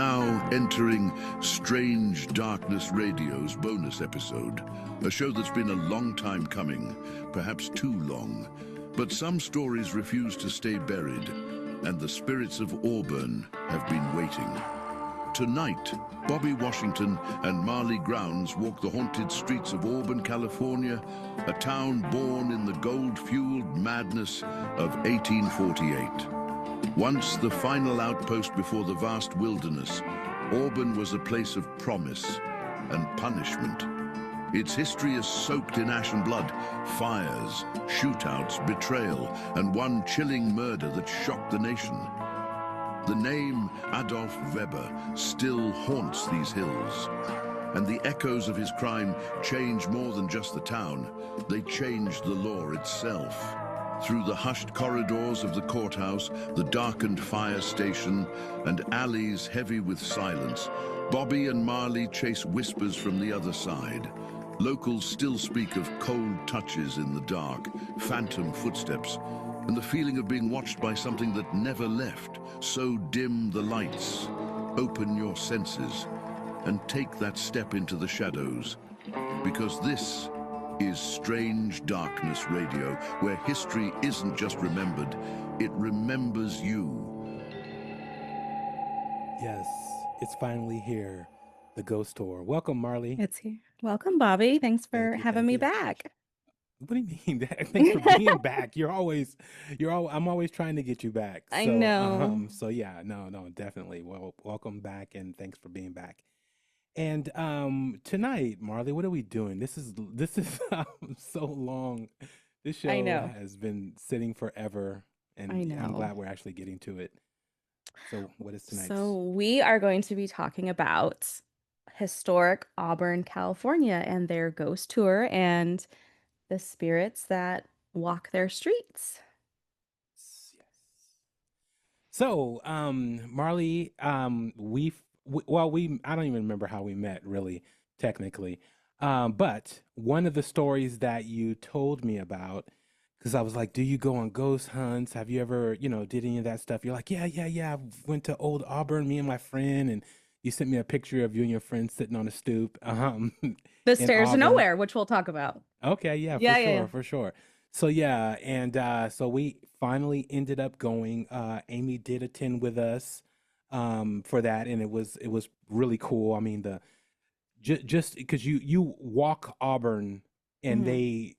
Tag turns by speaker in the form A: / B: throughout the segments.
A: now entering Strange Darkness Radio's bonus episode, a show that's been a long time coming, perhaps too long. But some stories refuse to stay buried, and the spirits of Auburn have been waiting. Tonight, Bobby Washington and Marlee Grounds walk the haunted streets of Auburn, California, a town born in the gold-fueled madness of 1848. Once the final outpost before the vast wilderness, Auburn was a place of promise and punishment. Its history is soaked in ash and blood, fires, shootouts, betrayal, and one chilling murder that shocked the nation. The name Adolf Weber still haunts these hills, and the echoes of his crime change more than just the town. They change the law itself. Through the hushed corridors of the courthouse, the darkened fire station, and alleys heavy with silence, Bobby and Marlee chase whispers from the other side. Locals still speak of cold touches in the dark, phantom footsteps, and the feeling of being watched by something that never left. So dim the lights. Open your senses and take that step into the shadows, because this is Strange Darkness Radio, where history isn't just remembered, it remembers you.
B: Yes, it's finally here, the Ghost Tour. Welcome, Marlee.
C: It's here. Welcome, Bobby. Thanks for having me back.
B: What do you mean? Thanks for being back. I'm always trying to get you back. So,
C: I know.
B: So yeah, no, definitely. Well, welcome back, and thanks for being back. And tonight, Marlee, what are we doing? This is so long. This show has been sitting forever, and I'm glad we're actually getting to it. So what is tonight?
C: So we are going to be talking about historic Auburn, California, and their ghost tour and the spirits that walk their streets.
B: Yes. So, Marlee, I don't even remember how we met, really, technically. But one of the stories that you told me about, because I was like, do you go on ghost hunts? Have you ever, did any of that stuff? You're like, yeah. I went to old Auburn, me and my friend, and you sent me a picture of you and your friend sitting on a stoop.
C: The stairs to nowhere, which we'll talk about.
B: Okay, for sure. So yeah, and so we finally ended up going. Amy did attend with us for that, and it was really cool. I mean, just because you walk Auburn, and they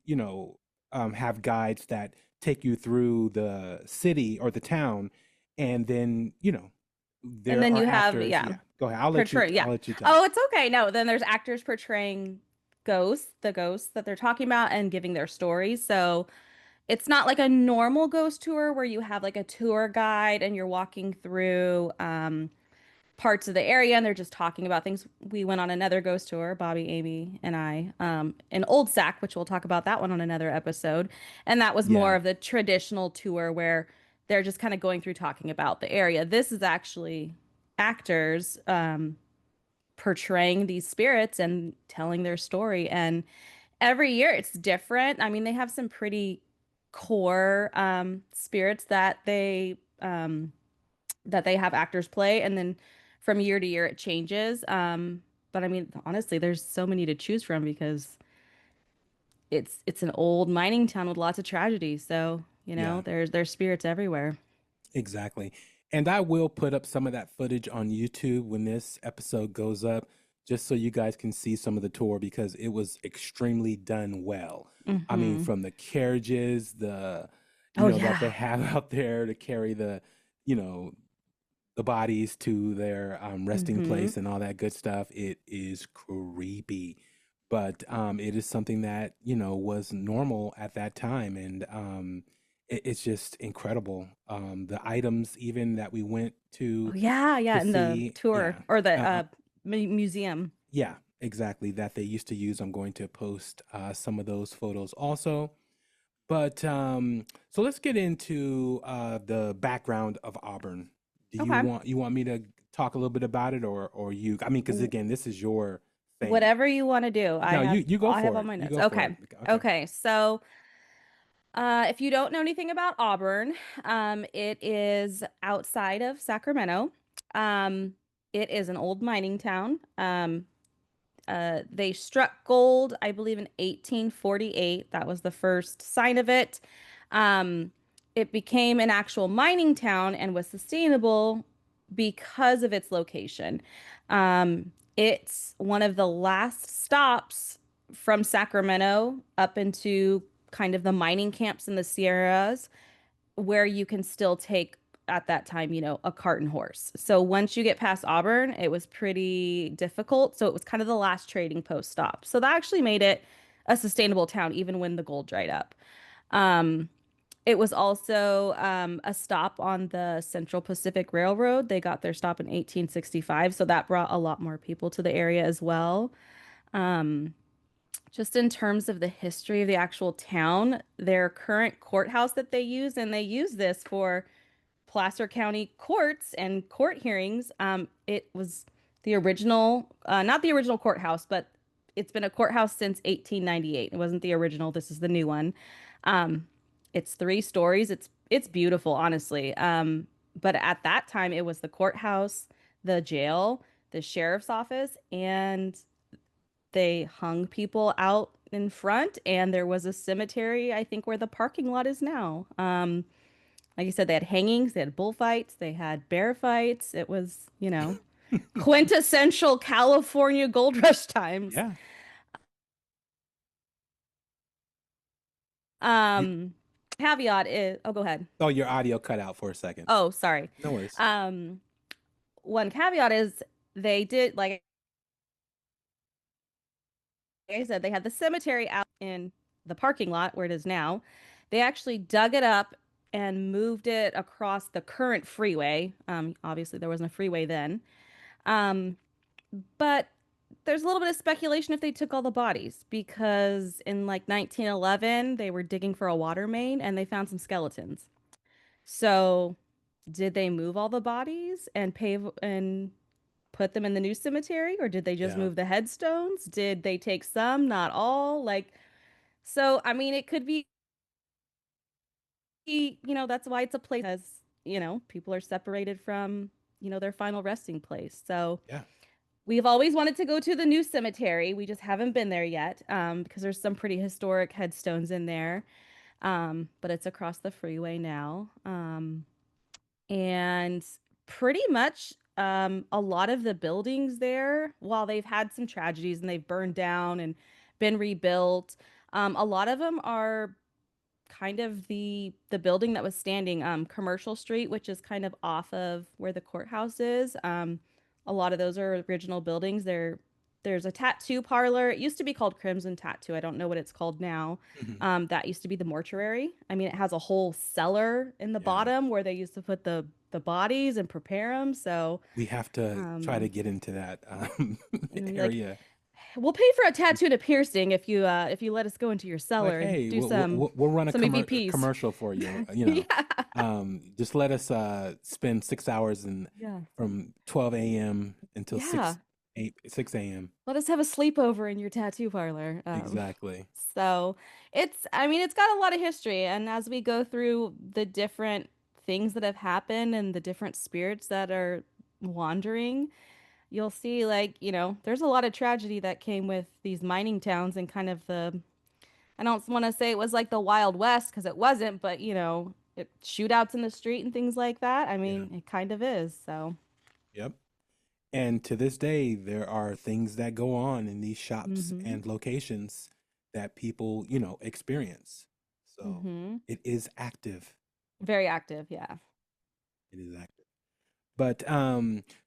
B: have guides that take you through the city or the town, and then there
C: and then
B: are
C: you
B: actors.
C: have
B: Go ahead. I'll let you tell.
C: Oh, it's okay. No, then there's actors portraying the ghosts that they're talking about and giving their stories. So it's not like a normal ghost tour where you have like a tour guide and you're walking through parts of the area and they're just talking about things. We went on another ghost tour, Bobby, Amy, and I, in Old Sac, which we'll talk about that one on another episode. And that was more of the traditional tour where they're just kind of going through talking about the area. This is actually actors portraying these spirits and telling their story. And every year it's different. I mean, they have some pretty core spirits that they have actors play, and then from year to year it changes. But I mean, honestly, there's so many to choose from because it's an old mining town with lots of tragedy. So, there's spirits everywhere.
B: Exactly. And I will put up some of that footage on YouTube when this episode goes up, just so you guys can see some of the tour, because it was extremely done well. I mean, from the carriages, that they have out there to carry the bodies to their resting place and all that good stuff. It is creepy, but it is something that was normal at that time, and it's just incredible. The items even that we went to
C: in the tour or the museum.
B: Yeah, exactly, that they used to use. I'm going to post some of those photos also. But so let's get into the background of Auburn. Do you want me to talk a little bit about it, or you? I mean, because again, this is your thing.
C: Whatever you want to do.
B: You go for it.
C: I have all my notes. Okay. So if you don't know anything about Auburn, it is outside of Sacramento. It is an old mining town. They struck gold, I believe, in 1848. That was the first sign of it. Um, it became an actual mining town and was sustainable because of its location. It's one of the last stops from Sacramento up into kind of the mining camps in the Sierras where you can still take at that time, a cart and horse. So once you get past Auburn, it was pretty difficult. So it was kind of the last trading post stop. So that actually made it a sustainable town, even when the gold dried up. Um, it was also a stop on the Central Pacific Railroad. They got their stop in 1865, so that brought a lot more people to the area as well. Um, just in terms of the history of the actual town, their current courthouse that they use, and they use this for Placer County courts and court hearings. It was the original, not the original courthouse, but it's been a courthouse since 1898. It wasn't the original. This is the new one. Um, it's 3 stories. It's beautiful, honestly. But at that time, it was the courthouse, the jail, the sheriff's office, and they hung people out in front. And there was a cemetery, I think, where the parking lot is now. Like I said, they had hangings, they had bullfights, they had bear fights. It was, quintessential California gold rush times.
B: Yeah. You,
C: Um, Caveat is, oh, go ahead.
B: oh, your audio cut out for a second.
C: Oh, sorry.
B: No worries.
C: Um, One caveat is they did, like I said, they had the cemetery out in the parking lot where it is now. They actually dug it up and moved it across the current freeway. Obviously, there wasn't a freeway then. Um, But there's a little bit of speculation if they took all the bodies because in like 1911 they were digging for a water main and they found some skeletons. So did they move all the bodies and pave and put them in the new cemetery, or did they just
B: Yeah.
C: move the headstones? Did they take some, not all? Like, so I mean, it could be, that's why it's a place as, people are separated from, their final resting place. So
B: Yeah.
C: we've always wanted to go to the new cemetery. We just haven't been there yet, because there's some pretty historic headstones in there. But it's across the freeway now. And pretty much a lot of the buildings there, while they've had some tragedies and they've burned down and been rebuilt, a lot of them are kind of the building that was standing, Commercial Street, which is kind of off of where the courthouse is. A lot of those are original buildings. There's a tattoo parlor. It used to be called Crimson Tattoo. I don't know what it's called now.
B: Mhm.
C: That used to be the mortuary. I mean, it has a whole cellar in the
B: Yeah.
C: bottom where they used to put the bodies and prepare them. So,
B: We have to try to
C: um,
B: get into that
C: like
B: area.
C: we'll pay for a tattoo and a piercing if you let us go into your
B: Like,
C: cellar and
B: hey,
C: do
B: we'll run a
C: some EVPs.
B: commercial for you.
C: Yeah.
B: Just let us spend 6 hours and
C: Yeah.
B: from 12 a.m. until
C: Yeah.
B: 6 a.m.
C: Let us have a sleepover in your tattoo parlor.
B: Exactly.
C: So I mean, it's got a lot of history. And as we go through the different things that have happened and the different spirits that are wandering, you'll see, like, there's a lot of tragedy that came with these mining towns and kind of I don't want to say it was like the Wild West because it wasn't, but, shootouts in the street and things like that. I
B: Yeah.
C: mean, it kind of is. So,
B: Yep. And to this day, there are things that go on in these shops
C: mm-hmm,
B: and locations that people, experience. So
C: mm-hmm.
B: it is active.
C: Very active. Yeah.
B: It is active. But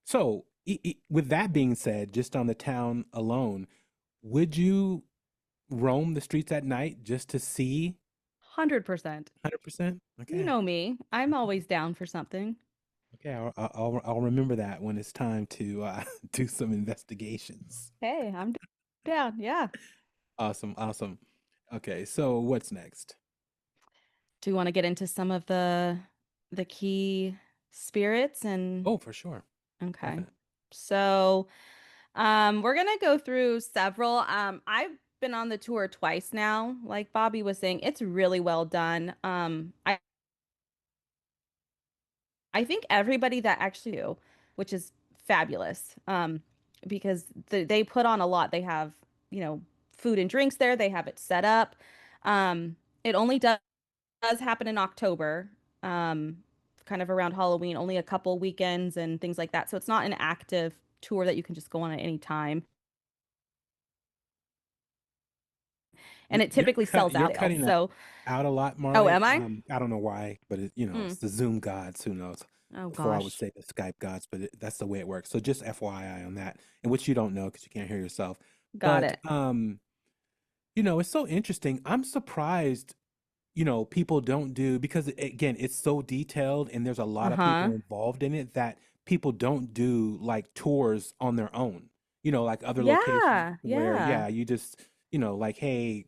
B: so with that being said, just on the town alone, would you roam the streets at night just to see
C: 100%.
B: 100%?
C: You
B: Okay.
C: know me. I'm always down for something.
B: Okay, I'll remember that when it's time to do some investigations.
C: Hey, I'm down. Yeah.
B: Awesome, awesome. Okay, so what's next?
C: Do you want to get into some of the key spirits and
B: Oh, for sure.
C: okay.
B: Definitely.
C: So, we're gonna go through several. I've been on the tour twice now. Like Bobby was saying, it's really well done. I think everybody that actually do, which is fabulous. Because they put on a lot. They have, you know, food and drinks there. They have it set up. It only does happen in October, um, kind of around Halloween, only a couple weekends and things like that. So it's not an active tour that you can just go on at any time. And it typically sells
B: You're
C: out.
B: cutting
C: So,
B: out a lot,
C: oh,
B: Marley.
C: am I?
B: I don't know why, but
C: Mm.
B: it's the Zoom gods. Who knows?
C: Oh
B: Before I would
C: gosh.
B: say the Skype gods, but that's the way it works. So just FYI on that, and which you don't know because you can't hear yourself.
C: Got
B: But
C: it.
B: it's so interesting. I'm surprised, people don't do because again, it's so detailed and there's a lot of people
C: Uh-huh.
B: involved in it that people don't do like tours on their own. Like other locations
C: Yeah,
B: where,
C: yeah.
B: yeah, you just, like, hey,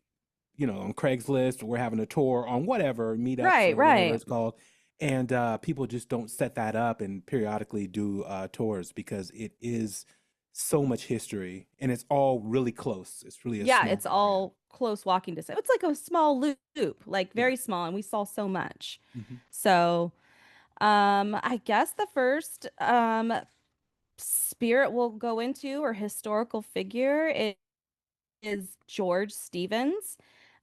B: on Craigslist, we're having a tour on whatever, meetups
C: Right,
B: or whatever
C: right.
B: it's called. And people just don't set that up and periodically do tours because it is so much history and it's all really close. It's really a
C: Yeah,
B: small
C: it's
B: area.
C: all close walking distance. It's like a small loop, like
B: Yeah.
C: very small, and we saw so much.
B: Hmm.
C: So, I guess the first spirit we'll go into or historical figure is George Stevens.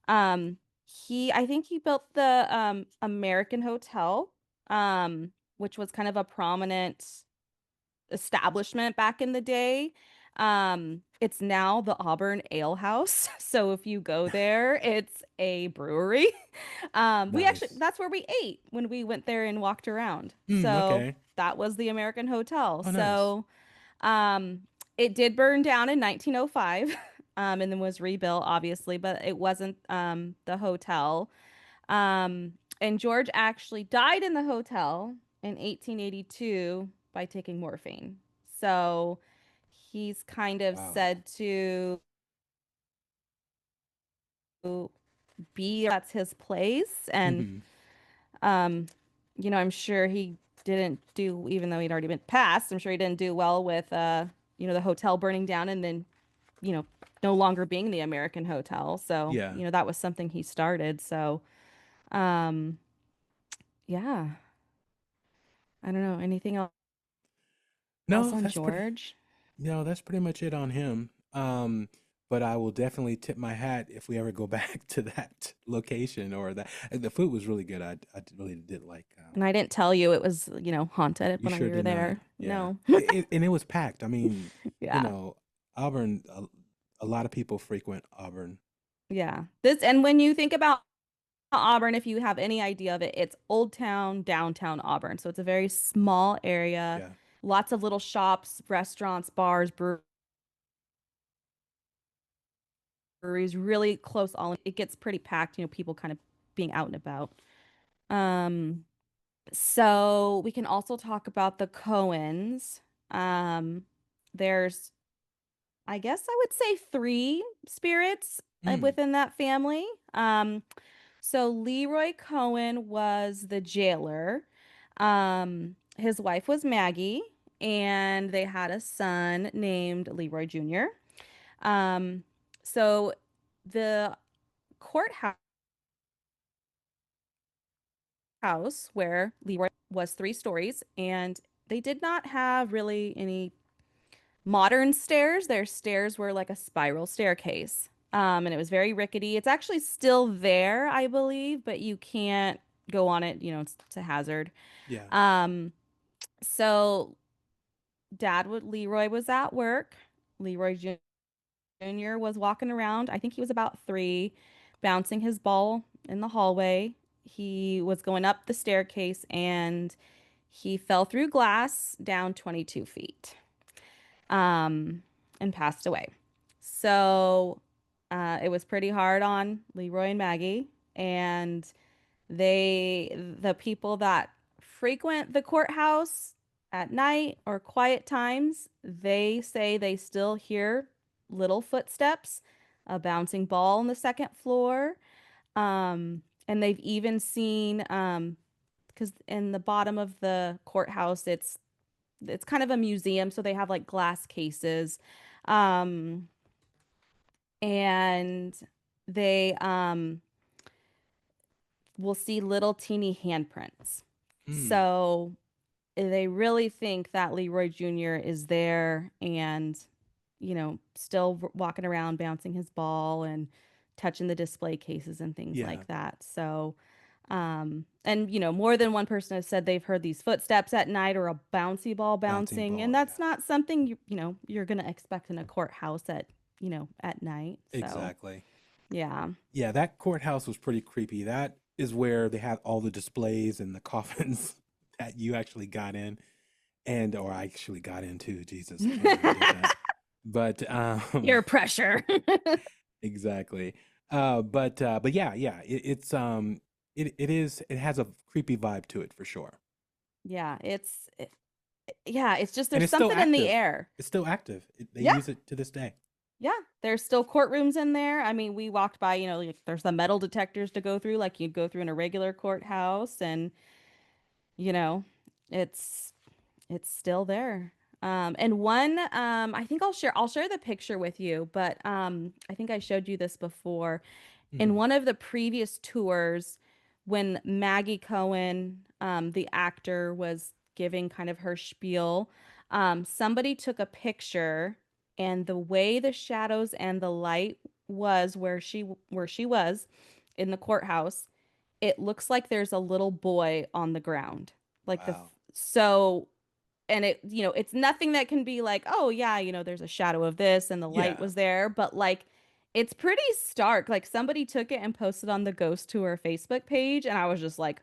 C: I think he built the American Hotel, which was kind of a prominent establishment back in the day. It's now the Auburn Ale House. So if you go there, it's a brewery. We actually
B: Nice.
C: that's where we ate when we went there and walked around.
B: Mm,
C: So
B: okay.
C: that was the American Hotel.
B: Oh, nice.
C: So um it did burn down in 1905, and then was rebuilt, obviously, but it wasn't the hotel. And George actually died in the hotel in 1882 by taking morphine. So he's kind of
B: Wow.
C: said to be that's his place. And,
B: Hmm.
C: um, I'm sure he didn't do, even though he'd already been passed, I'm sure he didn't do well with, the hotel burning down and then, you know, no longer being the American Hotel. So,
B: Yeah.
C: that was something he started. So, um, yeah, I don't know. Anything else
B: No,
C: on
B: that's pretty.
C: George?
B: No, that's pretty much it on him. But I will definitely tip my hat if we ever go back to that location or that. The food was really good. I really did like.
C: And I didn't tell you it was, haunted
B: You
C: when
B: sure
C: we were
B: did not.
C: there.
B: Yeah.
C: No.
B: And it was packed. I mean, you
C: Yeah.
B: know, Auburn. A lot of people frequent Auburn.
C: Yeah. And when you think about Auburn, if you have any idea of it, it's Old Town, downtown Auburn. So it's a very small area,
B: Yeah.
C: lots of little shops, restaurants, bars, breweries, really close all. It gets pretty packed, people kind of being out and about. Um, so we can also talk about the Cohens. There's I guess I would say three spirits
B: Mm.
C: within that family. So Leroy Cohen was the jailer. His wife was Maggie, and they had a son named Leroy Jr. Um, so the courthouse where Leroy was 3 stories, and they did not have really any modern stairs. Their stairs were like a spiral staircase. And it was very rickety. It's actually still there, I believe, but you can't go on it, it's a hazard.
B: Yeah.
C: Um, so Leroy was at work. Leroy Jr. was walking around. I think he was about 3, bouncing his ball in the hallway. He was going up the staircase and he fell through glass down 22 feet, um, and passed away. So it was pretty hard on Leroy and Maggie, and the people that frequent the courthouse at night or quiet times, they say they still hear little footsteps, a bouncing ball on the second floor, and they've even seen because in the bottom of the courthouse, it's kind of a museum, so they have like glass cases. Um, and they will see little teeny handprints.
B: Mm.
C: So they really think that Leroy Jr. is there and, still walking around bouncing his ball and touching the display cases and things
B: Yeah.
C: like that. So, and more than one person has said they've heard these footsteps at night or a bouncy ball
B: Bouncing
C: bouncing, and
B: ball.
C: that's
B: Yeah.
C: not something you're gonna expect in a courthouse at night. So,
B: Exactly.
C: yeah.
B: Yeah, that courthouse was pretty creepy. That is where they had all the displays and the coffins that you actually got in, and or I actually got into. Jesus, I can't believe I did that. But
C: Peer pressure.
B: exactly. But yeah, yeah, it has a creepy vibe to it for sure.
C: Yeah, yeah, it's just
B: And
C: there's
B: it's still
C: something in the
B: active.
C: air.
B: It's still active. They
C: Yeah.
B: use it to this day.
C: Yeah, there's still courtrooms in there. I mean, we walked by, like there's the metal detectors to go through like you'd go through in a regular courthouse, and you know, it's it's still there. And one I think I'll share the picture with you, but I think I showed you this before. In
B: Hmm.
C: one of the previous tours, when Maggie Cohen, the actor, was giving kind of her spiel, somebody took a picture, and the way the shadows and the light was where she was in the courthouse, it looks like there's a little boy on the ground. Like
B: Wow.
C: so, and it's nothing that can be like, oh yeah, there's a shadow of this and the light
B: Yeah.
C: was there, but like it's pretty stark. Like somebody took it and posted on the Ghost Tour Facebook page, and I was just like,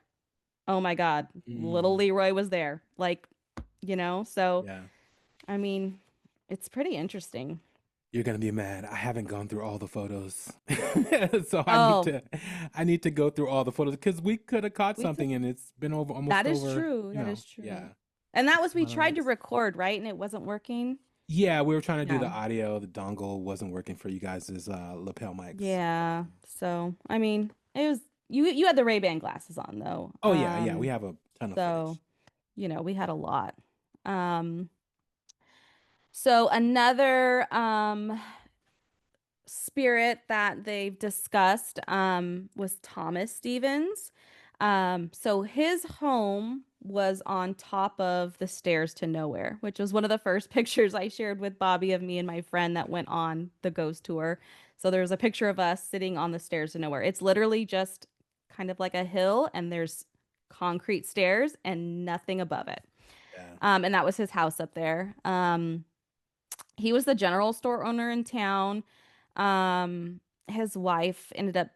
C: oh my God, little
B: Mm,
C: Leroy was there. Like, so
B: yeah.
C: I mean, it's pretty interesting.
B: You're gonna be mad. I haven't gone through all the photos, so
C: Oh,
B: I need to go through all the photos because we could have caught
C: we took
B: something, and it's been over
C: that
B: almost
C: is
B: over.
C: true.
B: You
C: That
B: know,
C: is
B: yeah,
C: true. And that was
B: 6
C: we tried to
B: months.
C: record, right? And it wasn't working.
B: Yeah, we were trying to do
C: Yeah.
B: the audio. The dongle wasn't working for you guys' lapel mics.
C: Yeah. So, I mean, it was you had the Ray-Ban glasses on though.
B: Oh yeah, yeah. We have a ton of
C: So,
B: footage.
C: we had a lot. Um, so another spirit that they've discussed was Thomas Stevens. So his home was on top of the stairs to nowhere, which was one of the first pictures I shared with Bobby of me and my friend that went on the ghost tour. So there's a picture of us sitting on the stairs to nowhere. It's literally just kind of like a hill, and there's concrete stairs and nothing above it.
B: Yeah.
C: And that was his house up there. He was the general store owner in town. His wife ended up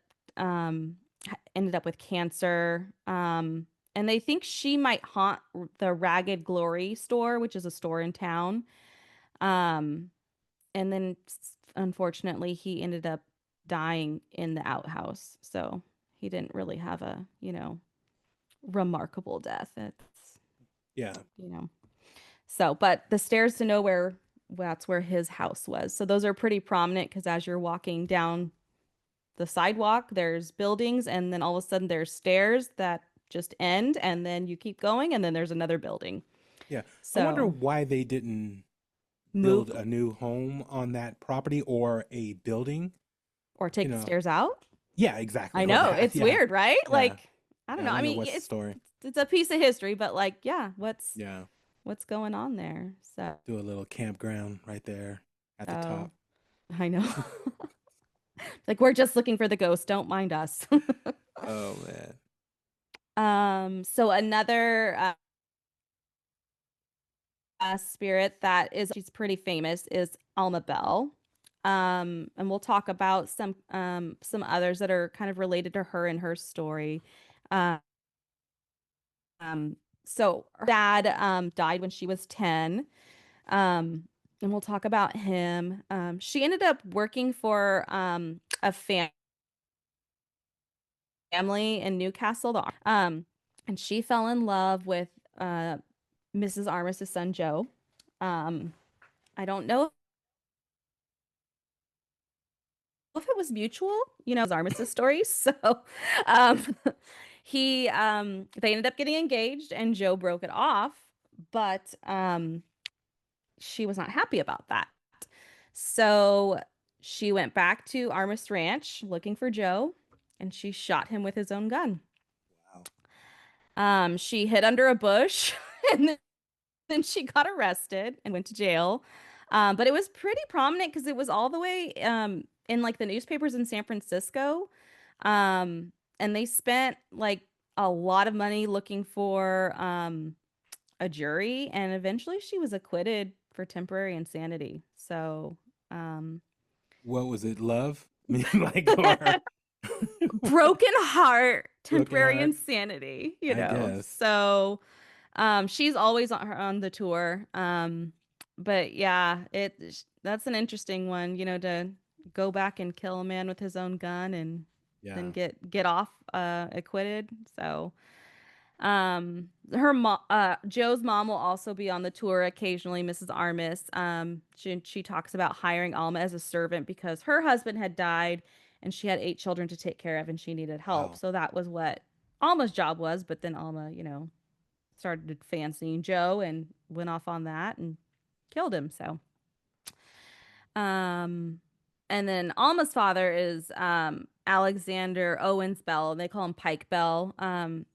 C: with cancer. And they think she might haunt the Ragged Glory store, which is a store in town. Um, and then unfortunately he ended up dying in the outhouse. So he didn't really have a, remarkable death. It's,
B: Yeah.
C: you know. So, but the stairs to nowhere, that's where his house was. So those are pretty prominent because as you're walking down the sidewalk, there's buildings, and then all of a sudden there's stairs that just end, and then you keep going, and then there's another building.
B: Yeah. I wonder
C: So
B: why they didn't build
C: move
B: a new home on that property or a building.
C: or
B: You
C: take the
B: know.
C: stairs out.
B: Yeah, exactly.
C: I
B: Or
C: know,
B: that.
C: it's
B: Yeah.
C: weird, right?
B: Yeah.
C: Like, I don't
B: Yeah. I
C: know. I
B: wonder
C: mean,
B: what's the story.
C: it's a piece of history, but like, yeah,
B: Yeah.
C: what's going on there? So,
B: Do a little campground right there at the
C: oh,
B: top.
C: I know. Like we're just looking for the ghost. Don't mind us.
B: Oh man.
C: So another spirit that is she's pretty famous is Alma Bell. And we'll talk about some others that are kind of related to her and her story. Um, so her dad died when she was 10. And we'll talk about him. She ended up working for a family in Newcastle. And she fell in love with uh Mrs. Armis's son Joe. I don't know if it was mutual, Armis's story. So um they ended up getting engaged, and Joe broke it off, but she was not happy about that. So she went back to Armis Ranch looking for Joe, and she shot him with his own gun.
B: Wow.
C: She hid under a bush and then she got arrested and went to jail. But it was pretty prominent because it was all the way in like the newspapers in San Francisco. And they spent like a lot of money looking for a jury, and eventually she was acquitted for temporary insanity. So,
B: what was it? Love? I mean, like, or
C: broken heart,
B: broken
C: temporary
B: heart?
C: insanity, you
B: I
C: know.
B: guess.
C: So, she's always on the tour. But yeah, that's an interesting one, you know, to go back and kill a man with his own gun and then
B: Yeah.
C: get off acquitted. So, her mom, Joe's mom will also be on the tour occasionally, Mrs. Armis. She talks about hiring Alma as a servant because her husband had died and she had 8 children to take care of and she needed help.
B: Wow.
C: So that was what Alma's job was. But then Alma, you know, started fancying Joe and went off on that and killed him. So, um, and then Alma's father is Alexander Owens Bell. They call him Pike Bell.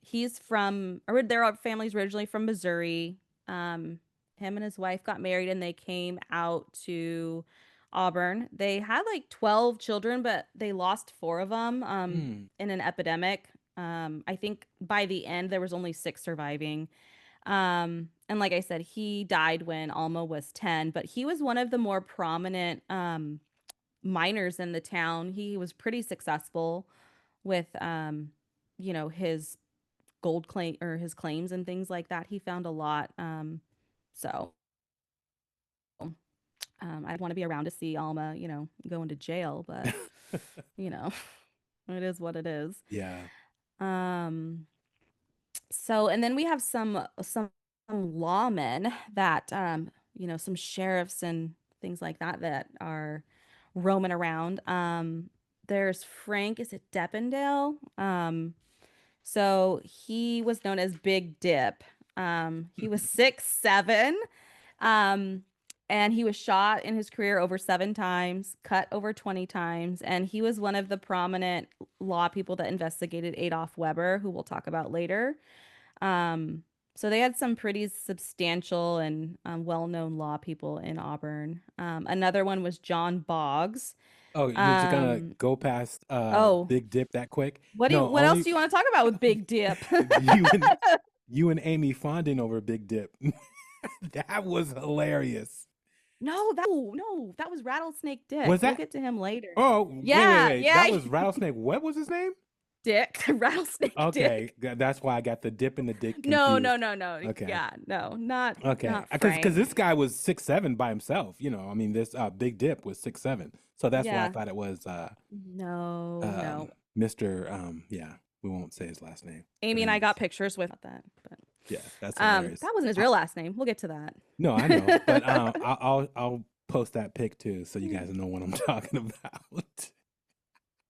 C: He's from, or their family's originally from Missouri. Him and his wife got married and they came out to Auburn. They had like 12 children, but they lost 4 of them
B: Hmm.
C: in an epidemic. I think by the end there was only 6 surviving. And like I said, he died when Alma was 10, but he was one of the more prominent miners in the town. He was pretty successful with you know, his gold claim or his claims and things like that. He found a lot. So I want to be around to see Alma, you know, go into jail, but you know, it is what it is.
B: Yeah.
C: Um, so and then we have some lawmen that you know, some sheriffs and things like that that are roaming around. There's Frank, is it Deppendale? So he was known as Big Dip. He was 6'7". Um, and he was shot in his career over 7 times, cut over 20 times, and he was one of the prominent law people that investigated Adolf Weber, who we'll talk about later. Um, so they had some pretty substantial and well-known law people in Auburn. Another one was John Boggs.
B: Oh, you're just gonna
C: Um,
B: go past
C: oh,
B: Big Dip that quick?
C: what do you,
B: No,
C: what else
B: only
C: do you want to talk about with Big Dip?
B: you and you and Amy fawning over Big Dip. That was hilarious.
C: No, that was Rattlesnake Dick.
B: Was
C: We'll
B: that?
C: get to him later.
B: Oh,
C: Yeah,
B: wait.
C: yeah,
B: That was Rattlesnake. What was his name?
C: Dick, Rattlesnake
B: Okay,
C: Dick.
B: that's why I got the dip and the dick
C: No, no,
B: confused.
C: no, no.
B: Okay.
C: Yeah, no, not
B: Okay.
C: not
B: Because
C: Frank.
B: this guy was 6'7" by himself, you know. I mean, this Big Dip was 6'7". So that's why I
C: Yeah,
B: thought it was
C: no, no.
B: Mr. Yeah, we won't say his last name. But
C: Amy and I got
B: anyways,
C: pictures with that, but
B: yeah, that's hilarious.
C: that wasn't his real last name. We'll get to
B: No, I know, but
C: that.
B: I'll post that pic too, so you guys know what I'm talking about.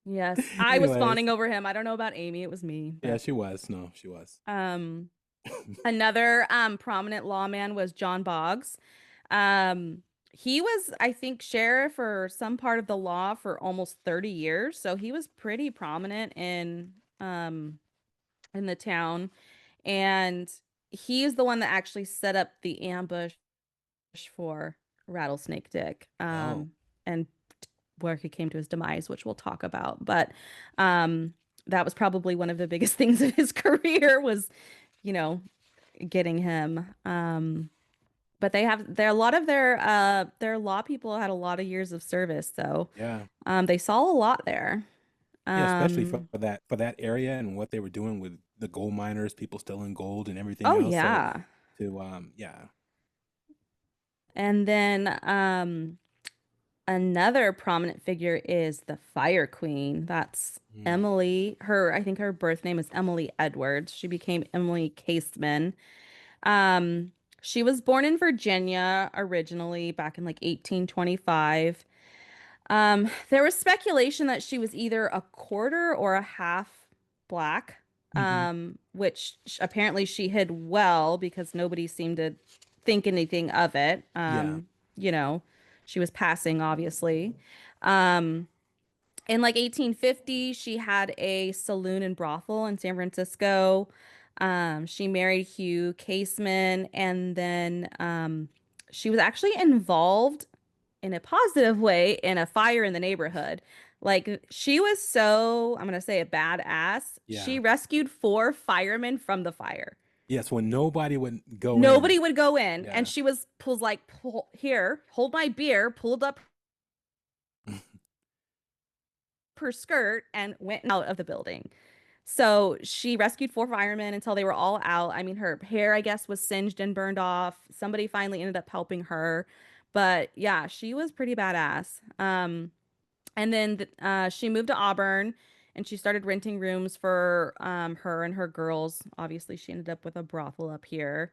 C: Yes, I was
B: Anyways,
C: fawning over him. I don't know about Amy. It was me,
B: yeah,
C: but
B: she was. No, she was.
C: um, another prominent lawman was John Boggs. Um, he was, I think, sheriff or some part of the law for almost 30 years, so he was pretty prominent um in the town, and he's the one that actually set up the ambush for Rattlesnake Dick.
B: Oh,
C: And where he came to his demise, which we'll talk about. But um, that was probably one of the biggest things in his career was, you know, getting him. But a lot of their law people had a lot of years of service, so
B: yeah.
C: they saw a lot there.
B: Yeah, especially for
C: Um,
B: that area and what they were doing with the gold miners, people stealing gold and everything
C: oh
B: else. So
C: yeah.
B: to yeah.
C: And then another prominent figure is the Fire Queen. That's
B: Mm.
C: Emily. I think her birth name is Emily Edwards. She became Emily Caseman. Um, she was born in Virginia originally back in like 1825. There was speculation that she was either a quarter or a half black,
B: Hmm.
C: which apparently she hid well because nobody seemed to think anything of it.
B: Yeah.
C: You know, she was passing, obviously. Um, in like 1850, she had a saloon and brothel in San Francisco. She married Hugh Caseman, and then she was actually involved in a positive way in a fire in the neighborhood. Like she was so, I'm gonna say a badass. She
B: Yeah.
C: rescued 4 firemen from the fire.
B: Yes, when nobody would go in.
C: Nobody would go in, and
B: Yeah.
C: she was pulls like, pull here, hold my beer, pulled up her skirt and went out of the building. So she rescued 4 firemen until they were all out. I mean, her hair, I guess, was singed and burned off. Somebody finally ended up helping her. But yeah, she was pretty badass. And then she moved to Auburn and she started renting rooms for her and her girls. Obviously, she ended up with a brothel up here.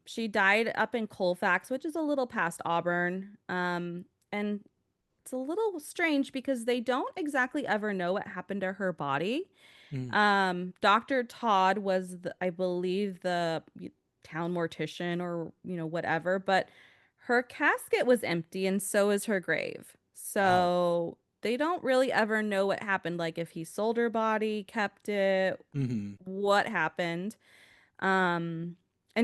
C: She died up in Colfax, which is a little past Auburn. And it's a little strange because they don't exactly ever know what happened to her body.
B: Mm.
C: Dr. Todd was, I believe, the town mortician or, whatever, but her casket was empty and so is her grave.
B: Wow.
C: So they don't really ever know what happened, like if he sold her body, kept it, what happened. And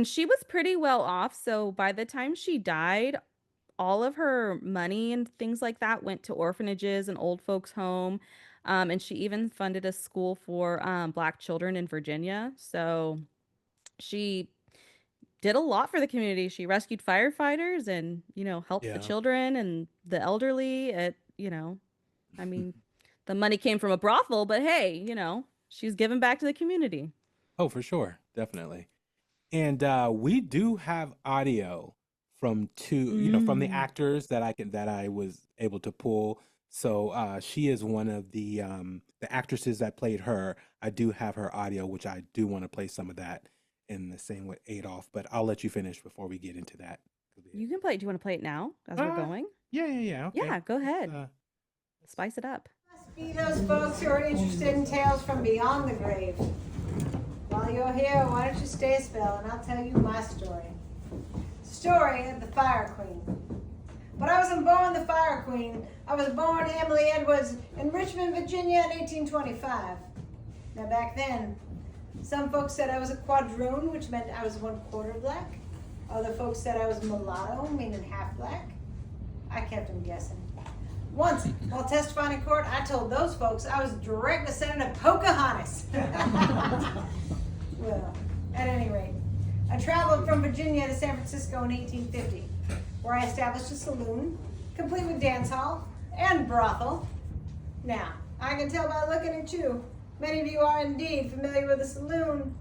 C: she was pretty well off, so by the time she died, all of her money and things like that went to orphanages and old folks home. And she even funded a school for Black children in Virginia. So she did a lot for the community. She rescued firefighters and, helped the
B: Yeah.
C: children and the elderly. I mean, the money came from a brothel, but hey, she's giving back to the community.
B: Oh, for sure. Definitely. And we do have audio from from the actors that I was able to pull. So she is one of the actresses that played her. I do have her audio, which I do want to play some of that in the same with Adolf, but I'll let you finish before we get into that.
C: You can play it. Do you want to play it now as we're going?
B: Yeah. Okay.
C: Yeah, go ahead. Spice it up.
D: Must be those folks who are interested in tales from beyond the grave. While you're here, why don't you stay a spell and I'll tell you my story. Story of the Fire Queen. But I wasn't born the Fire Queen. I was born Emily Edwards in Richmond, Virginia in 1825. Now back then, some folks said I was a quadroon, which meant I was 1/4 black. Other folks said I was mulatto, meaning half black. I kept them guessing. Once, while testifying in court, I told those folks I was direct descendant of Pocahontas. Well, at any rate, I traveled from Virginia to San Francisco in 1850, where I established a saloon, complete with dance hall and brothel. Now, I can tell by looking at you, many of you are indeed familiar with a saloon,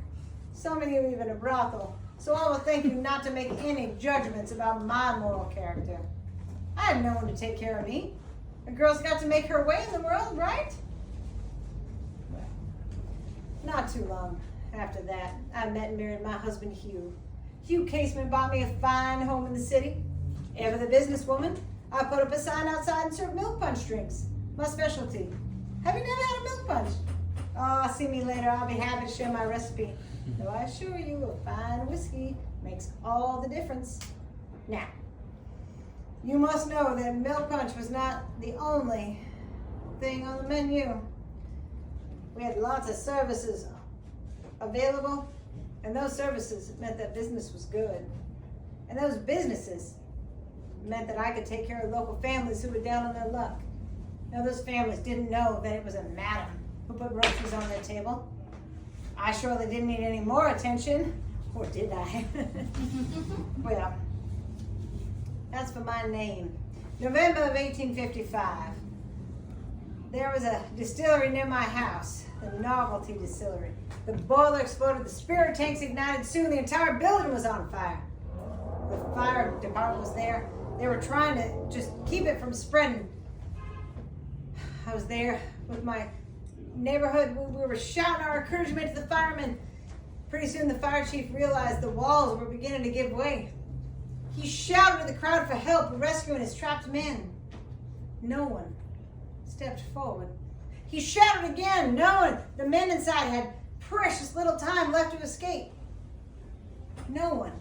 D: some of you even a brothel, so I will thank you not to make any judgments about my moral character. I had no one to take care of me. A girl's got to make her way in the world, right? Well, not too long after that, I met and married my husband, Hugh. Hugh Caseman bought me a fine home in the city. Ever the businesswoman, I put up a sign outside and served milk punch drinks. My specialty. Have you never had a milk punch? Oh, see me later. I'll be happy to share my recipe. Though I assure you, a fine whiskey makes all the difference. Now, you must know that milk punch was not the only thing on the menu. We had lots of services available, and those services meant that business was good. And those businesses meant that I could take care of local families who were down on their luck. Now, those families didn't know that it was a madam who put groceries on their table. I surely didn't need any more attention, or did I? Well, as for my name, November of 1855, there was a distillery near my house, the Novelty Distillery. The boiler exploded, the spirit tanks ignited, soon the entire building was on fire. The fire department was there. They were trying to just keep it from spreading. I was there with my neighborhood. We were shouting our encouragement to the firemen. Pretty soon the fire chief realized the walls were beginning to give way. He shouted to the crowd for help rescuing his trapped men. No one stepped forward. He shouted again, knowing the men inside had precious little time left to escape. No one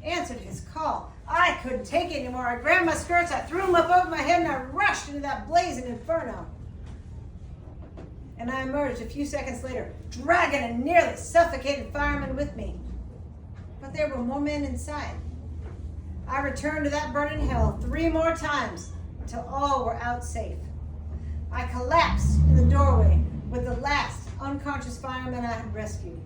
D: answered his call. I couldn't take it anymore. I grabbed my skirts, I threw them up over my head, and I rushed into that blazing inferno. and I emerged a few seconds later, dragging a nearly suffocated fireman with me. But there were more men inside. I returned to that burning hell 3 more times until all were out safe. I collapsed in the doorway with the last unconscious fireman I had rescued.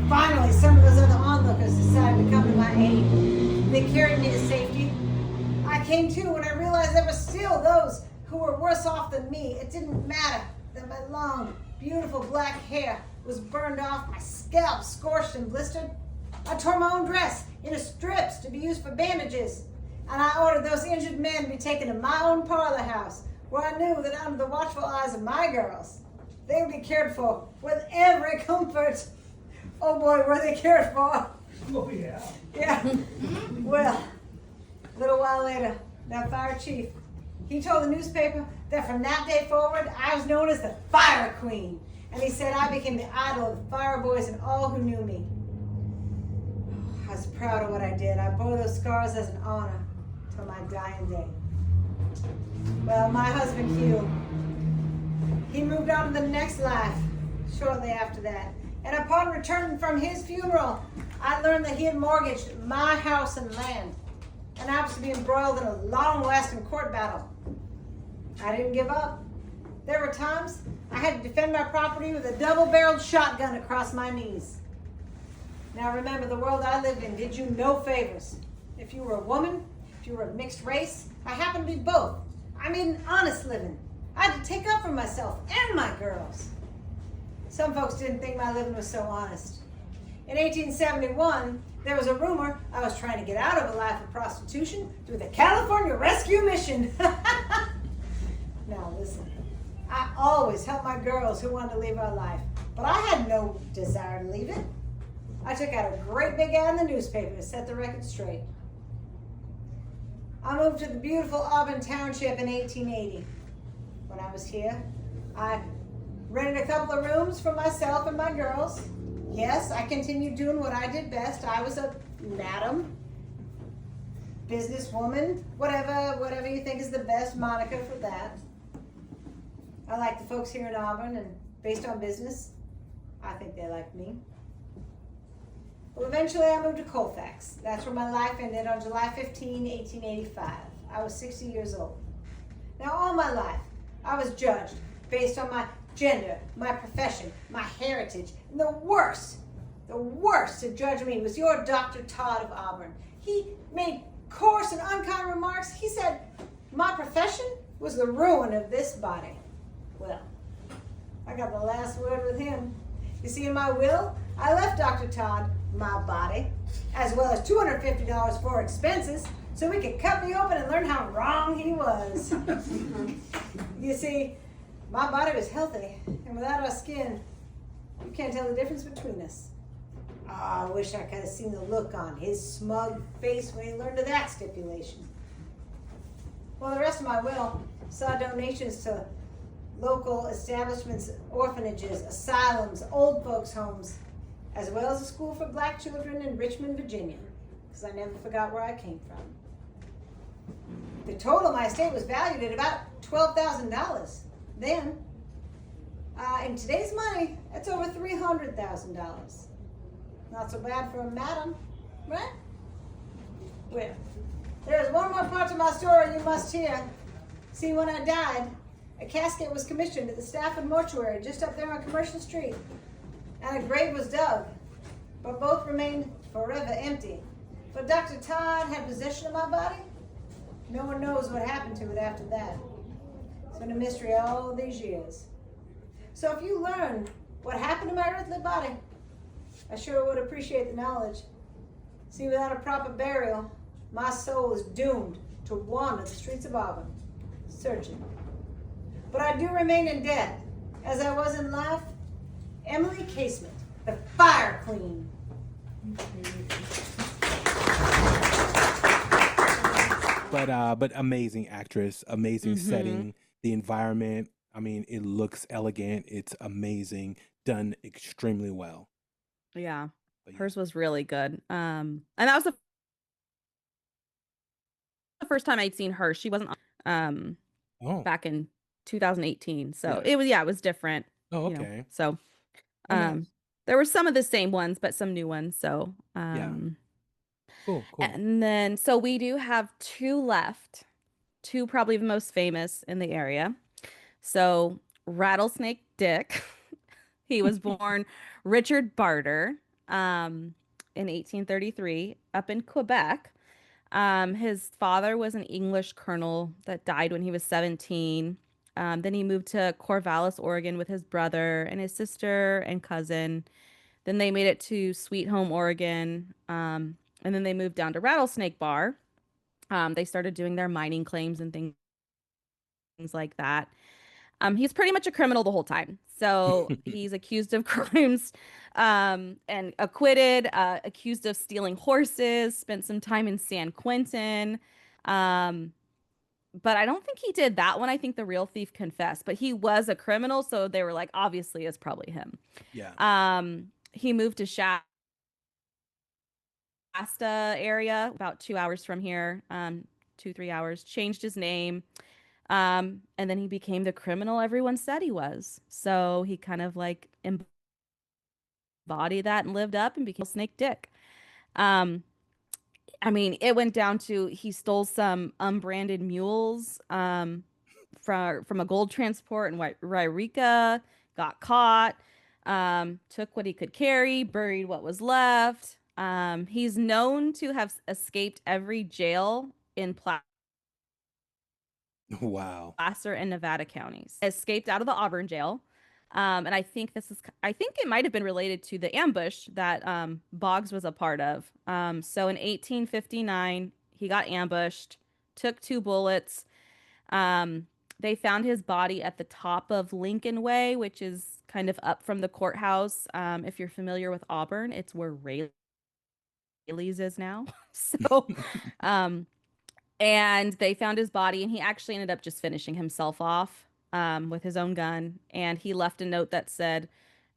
D: Finally, some of those other onlookers decided to come to my aid. They carried me to safety. I came to when I realized there were still those who were worse off than me. It didn't matter that my long, beautiful black hair was burned off, my scalp scorched and blistered. I tore my own dress into strips to be used for bandages, and I ordered those injured men to be taken to my own parlor house, where I knew that under the watchful eyes of my girls, they would be cared for with every comfort. Oh boy, were they cared for.
E: Oh, yeah.
D: Yeah. Well, a little while later, that fire chief, he told the newspaper that from that day forward, I was known as the Fire Queen. And he said I became the idol of the fire boys and all who knew me. I was proud of what I did. I bore those scars as an honor till my dying day. Well, my husband, Hugh, he moved on to the next life shortly after that. And upon returning from his funeral, I learned that he had mortgaged my house and land, and I was to be embroiled in a long-lasting court battle. I didn't give up. There were times I had to defend my property with a double-barreled shotgun across my knees. Now remember, the world I lived in did you no favors. If you were a woman, if you were a mixed race, I happened to be both. I made an honest living. I had to take up for myself and my girls. Some folks didn't think my living was so honest. In 1871, there was a rumor I was trying to get out of a life of prostitution through the California Rescue Mission. Now listen, I always helped my girls who wanted to leave our life, but I had no desire to leave it. I took out a great big ad in the newspaper to set the record straight. I moved to the beautiful Auburn Township in 1880. When I was here, I rented a couple of rooms for myself and my girls. Yes, I continued doing what I did best. I was a madam, businesswoman, whatever you think is the best moniker for that. I like the folks here in Auburn, and based on business, I think they like me. Well, eventually I moved to Colfax. That's where my life ended on July 15, 1885. I was 60 years old. Now, all my life, I was judged based on my gender, my profession, my heritage, and the worst to judge me was your Dr. Todd of Auburn. He made coarse and unkind remarks. He said my profession was the ruin of this body. Well, I got the last word with him. You see, in my will, I left Dr. Todd my body, as well as $250 for expenses, so he could cut me open and learn how wrong he was. You see, my body was healthy, and without our skin, you can't tell the difference between us. Oh, I wish I could have seen the look on his smug face when he learned of that stipulation. Well, the rest of my will saw donations to local establishments, orphanages, asylums, old folks' homes, as well as a school for black children in Richmond, Virginia, because I never forgot where I came from. The total of my estate was valued at about $12,000. Then, in today's money, that's over $300,000. Not so bad for a madam, right? Well, there's one more part to my story you must hear. See, when I died, a casket was commissioned at the Stafford Mortuary just up there on Commercial Street, and a grave was dug, but both remained forever empty. But Dr. Todd had possession of my body. No one knows what happened to it after that. It's been a mystery all these years. So if you learn what happened to my earthly body, I sure would appreciate the knowledge. See, without a proper burial, my soul is doomed to wander the streets of Auburn, searching. But I do remain in death, as I was in life, Emily Casement, the Fire Queen.
B: But amazing actress, amazing setting, the environment. I mean, it looks elegant. It's amazing, done extremely well.
C: Yeah,
B: But yeah.
C: hers was really good. And that was the first time I'd seen her. She wasn't
B: Oh,
C: back in 2018, so
B: Yeah.
C: it was different.
B: Oh,
C: you know.
B: okay.
C: So
B: Oh, nice.
C: there were some of the same ones, but some new ones. So
B: Yeah. Cool, cool.
C: and then so we do have two left, two probably the most famous in the area. So Rattlesnake Dick, he was born Richard Barter in 1833 up in Quebec. His father was an English colonel that died when he was 17. Then he moved to Corvallis, Oregon with his brother and his sister and cousin. Then they made it to Sweet Home, Oregon. And then they moved down to Rattlesnake Bar. They started doing their mining claims and things like that. He's pretty much a criminal the whole time. So he's accused of crimes and acquitted, accused of stealing horses, spent some time in San Quentin. Um, but I don't think he did that one. I think the real thief confessed, but he was a criminal. So they were like, obviously, it's probably him.
B: Yeah.
C: He moved to Shasta area, about 2 hours from here, 2, 3 hours, changed his name. And then he became the criminal everyone said he was. So he kind of like embodied that and lived up and became Snake Dick. Um, I mean, it went down to he stole some unbranded mules from a gold transport in Wairika, got caught, took what he could carry, buried what was left. He's known to have escaped every jail in
B: Wow.
C: Placer and Nevada counties. Escaped out of the Auburn jail. And I think it might have been related to the ambush that Boggs was a part of. So in 1859, he got ambushed, took 2 bullets. They found his body at the top of Lincoln Way, which is kind of up from the courthouse. If you're familiar with Auburn, it's where Rayleigh's is now. So, um, and they found his body, and he actually ended up just finishing himself off with his own gun. And he left a note that said,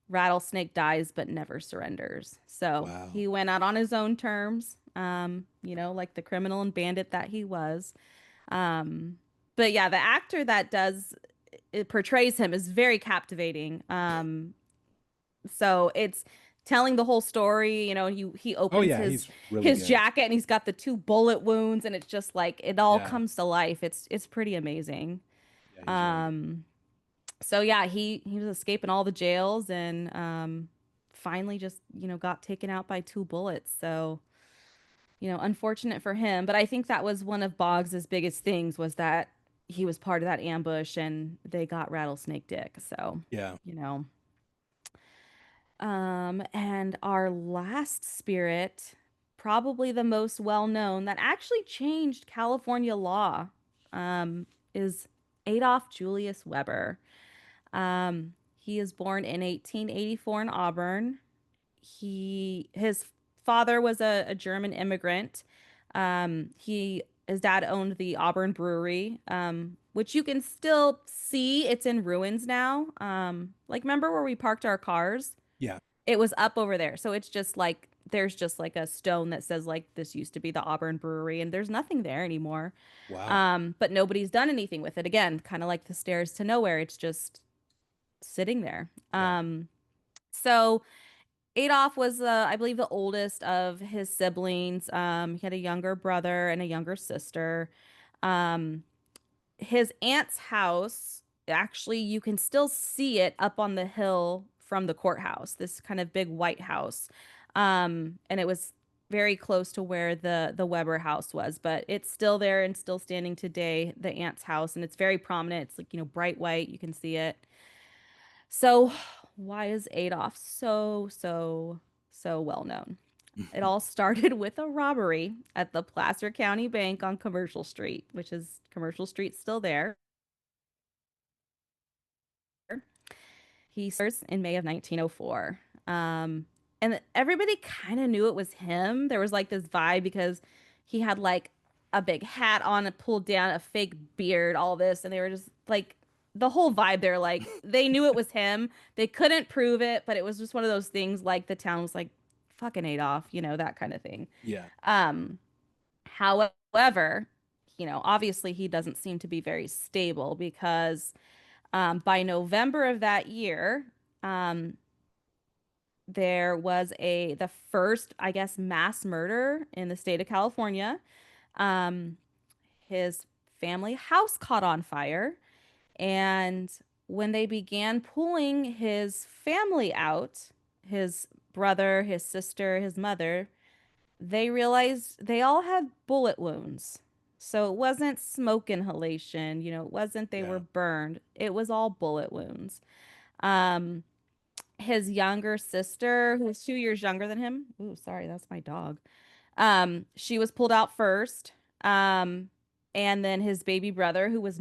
C: "Rattlesnake dies but never surrenders." So
B: Wow.
C: he went out on his own terms, like the criminal and bandit that he was. Um, but yeah, the actor that does it portrays him is very captivating. So it's telling the whole story. He
B: Oh,
C: opens
B: yeah,
C: his
B: he's really
C: his
B: good.
C: jacket and he's got the 2 bullet wounds, and it's just like it all
B: Yeah.
C: comes to life. It's pretty amazing.
B: Yeah, he's really good.
C: Um, so yeah, he was escaping all the jails and finally just got taken out by 2 bullets. So unfortunate for him, but I think that was one of Boggs's biggest things was that he was part of that ambush and they got Rattlesnake Dick. So
B: Yeah.
C: you know. And our last spirit, probably the most well known, that actually changed California law, is Adolf Julius Weber. He is born in 1884 in Auburn. His father was a German immigrant. His dad owned the Auburn Brewery, which you can still see. It's in ruins now. Like remember where we parked our cars?
B: Yeah.
C: It was up over there. So it's just like there's just like a stone that says like this used to be the Auburn Brewery, and there's nothing there anymore.
B: Wow.
C: But nobody's done anything with it. Again, kind of like the stairs to nowhere. It's just sitting there.
B: Yeah.
C: So Adolf was, I believe, the oldest of his siblings. He had a younger brother and a younger sister. Um, his aunt's house, actually, you can still see it up on the hill from the courthouse, this kind of big white house. And it was very close to where the Weber house was, but it's still there and still standing today, the aunt's house, and it's very prominent. It's like, bright white, you can see it. So, why is Adolf so well known? It all started with a robbery at the Placer County Bank on Commercial Street, which is Commercial Street still there. He starts in May of 1904. And everybody kind of knew it was him. There was like this vibe because he had like a big hat on, and pulled down, a fake beard, all this. And they were just like, the whole vibe there, like they knew it was him. They couldn't prove it, but it was just one of those things like the town was like, fucking Adolf, that kind of thing.
B: Yeah.
C: However, obviously he doesn't seem to be very stable because By November of that year, there was the first, I guess, mass murder in the state of California. Um, his family house caught on fire, and when they began pulling his family out, his brother, his sister, his mother, they realized they all had bullet wounds. So it wasn't smoke inhalation, it wasn't they were
B: Yeah.
C: burned. It was all bullet wounds. Um, his younger sister, who was 2 years younger than him. Ooh, sorry, that's my dog. She was pulled out first. Um, and then his baby brother, who was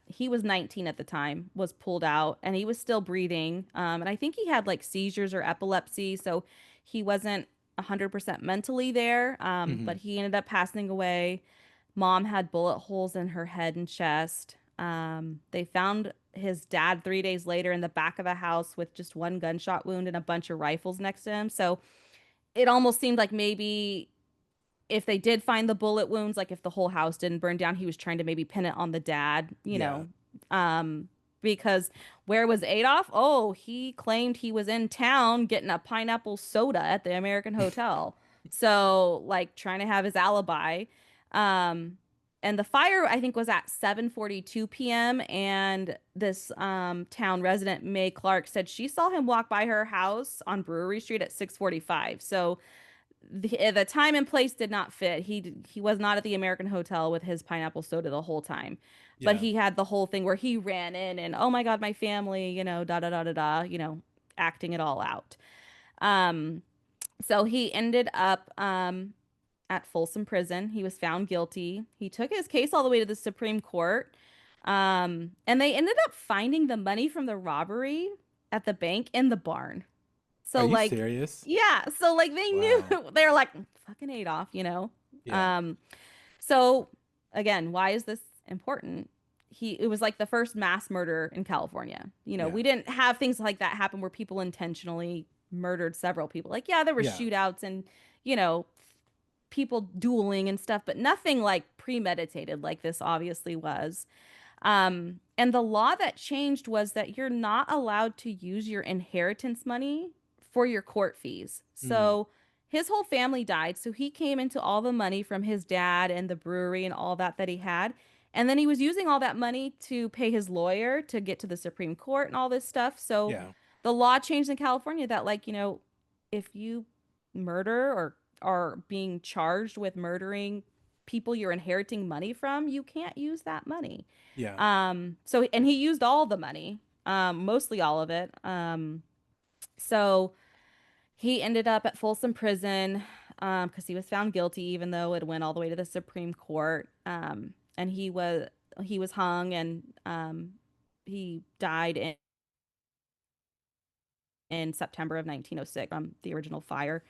C: he was 19 at the time, was pulled out and he was still breathing. And I think he had like seizures or epilepsy, so he wasn't 100% mentally there. But he ended up passing away. Mom had bullet holes in her head and chest. They found his dad 3 days later in the back of the house with just one gunshot wound and a bunch of rifles next to him. So it almost seemed like maybe if they did find the bullet wounds, like if the whole house didn't burn down, he was trying to maybe pin it on the dad,
B: Yeah.
C: because where was Adolf? Oh, he claimed he was in town getting a pineapple soda at the American Hotel. So, like, trying to have his alibi. Um, and the fire, I think, was at 7:42 p.m. And this town resident, May Clark, said she saw him walk by her house on Brewery Street at 6:45. So the time and place did not fit. He was not at the American Hotel with his pineapple soda the whole time, but
B: Yeah.
C: he had the whole thing where he ran in and, oh my God, my family, da da da da da, acting it all out. Um, so he ended up at Folsom Prison. He was found guilty. He took his case all the way to the Supreme Court, and they ended up finding the money from the robbery at the bank in the barn.
B: Are
C: So
B: you
C: like,
B: serious?
C: yeah, so like they knew
B: Wow.
C: they were like fucking Adolf.
B: Yeah.
C: So again, why is this important? It was like the first mass murder in California.
B: Yeah.
C: We didn't have things like that happen where people intentionally murdered several people. Like, yeah, there were
B: Yeah.
C: shootouts and, you know, people dueling and stuff, but nothing like premeditated like this obviously was. And the law that changed was that you're not allowed to use your inheritance money for your court fees. So his whole family died. So he came into all the money from his dad and the brewery and all that he had. And then he was using all that money to pay his lawyer to get to the Supreme Court and all this stuff. So
B: Yeah.
C: the law changed in California that, like, if you murder or are being charged with murdering people you're inheriting money from, you can't use that money.
B: Yeah.
C: And he used all the money, mostly all of it. So he ended up at Folsom Prison, because he was found guilty, even though it went all the way to the Supreme Court. And he was hung, and he died in September of 1906 from the original fire.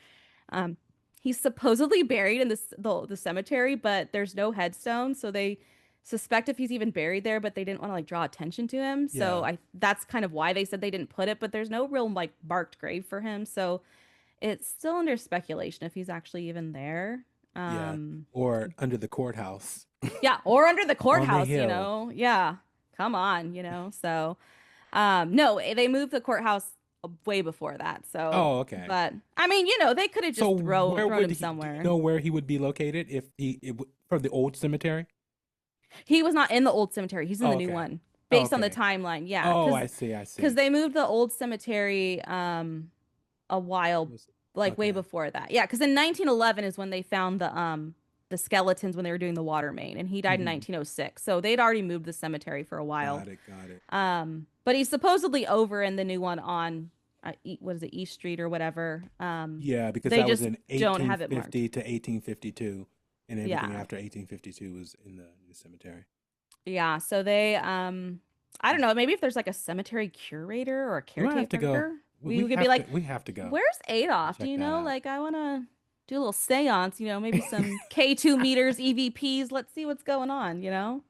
C: He's supposedly buried in the cemetery, but there's no headstone, so they suspect if he's even buried there, but they didn't want to like draw attention to him. So
B: Yeah.
C: that's kind of why they said they didn't put it, but there's no real like marked grave for him. So it's still under speculation if he's actually even there.
B: Yeah. Or under the courthouse.
C: Yeah, or under the courthouse,
B: hill.
C: Yeah. Come on. So no, they moved the courthouse way before that. So
B: Oh, okay.
C: but I mean, they could have just
B: So
C: thrown
B: where
C: him
B: would he
C: somewhere.
B: know where he would be located if from the old cemetery?
C: He was not in the old cemetery. He's in the new
B: Okay.
C: one, based on the
B: Okay.
C: timeline. Yeah,
B: Oh, I see.
C: because they moved the old cemetery a while, like way
B: Okay.
C: before that. Yeah, because in 1911 is when they found the skeletons when they were doing the water main, and he died in 1906. So they'd already moved the cemetery for a while.
B: Got it.
C: But he's supposedly over in the new one on what is it, East Street or whatever.
B: Yeah, because
C: they
B: that was
C: just
B: in
C: don't have it marked.
B: 1850 to 1852, and everything
C: Yeah.
B: after 1852 was in the new cemetery.
C: Yeah, so they I don't know, maybe if there's like a cemetery curator or a
B: We might have to go.
C: caretaker, we could
B: have
C: be like,
B: we have to go.
C: where's Adolf?
B: Check
C: Do you
B: that
C: know?
B: out.
C: Like, I want to do a little seance, maybe some K2 meters, EVPs. Let's see what's going on. So,